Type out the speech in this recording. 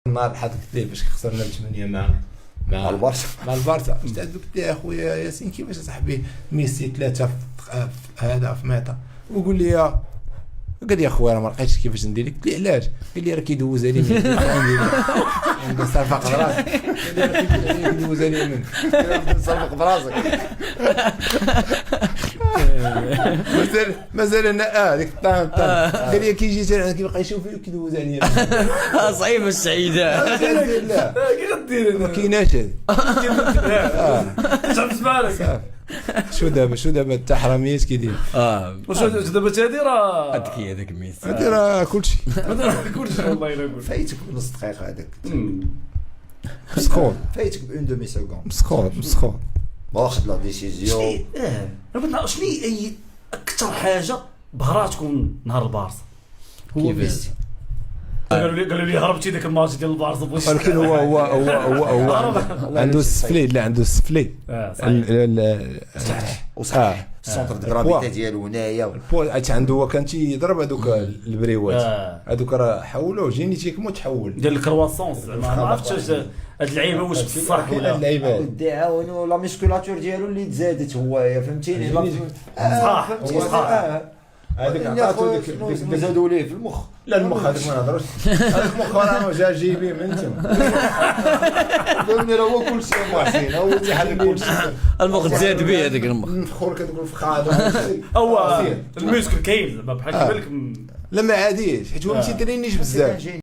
النهار بحال هذاك باش خسرنا ب8 مع البارسا. مع البارسا قلت له يا خويا ياسين كيفاش صاحبي ميسي 3 في هذا في ميطا، وقول لي قال لي يا خويا انا ما لقيتش كيفاش ندير لك. قلت له علاش؟ قال لي راه كيدوزها لي من عند صرفق براسك. قال لي راه كيدوزها لي من صرفق براسك. مازال انا ديك الطام قال لي كيجي انا كيبقى يشوف فيه كيدوزها لي. صعيبه السعيده. لا كي غدير ما كايناش هذه. تعرف سمعك شو دابا التحرميات كيدير. واش دابا هادي راه هذيك هذاك ميسي هذا راه كلشي كلشي والله الا قلت فايتك بنص دقيقه هذاك، مسخون فايتك بون دومي سكوند، مسخون واخد لا ديسيزيون. انا شنو هي اكثر حاجه بهراتكم نهار البارسا؟ هو كيف؟ ميسي قالوا لي هربتي داك الماتش ديال البارسا بغيتي. ولكن هو عنده السفلي. لا عنده السفلي وصح السونتر دو غرافيتي ديالو هنايا. عنده هو كان تيضرب هذوك البريوات هذوك راه حولوه جينيتيك مو تحول ديال الكرواسون زعما ما عرفتش هاد اللعيبه واش بصح ولا اللعيبه ودي عاونوا لا ميسكولاتور ديالو اللي تزادت هو فهمتيني. صح هذيك عطاتو ديك زادوا ليه في المخ. لا المخ هذاك ما نهضروش هذاك المخ راه جا جايبين من تما فهمني راه هو كلشي محسن هو تيحل كلشي المخ تزاد به هذاك المخ مفخور كتقول فخاد هو الميسكل كاين زعما بحال كيبان لك لا ما عاديش حيت هو ما تيدرينيش بزاف.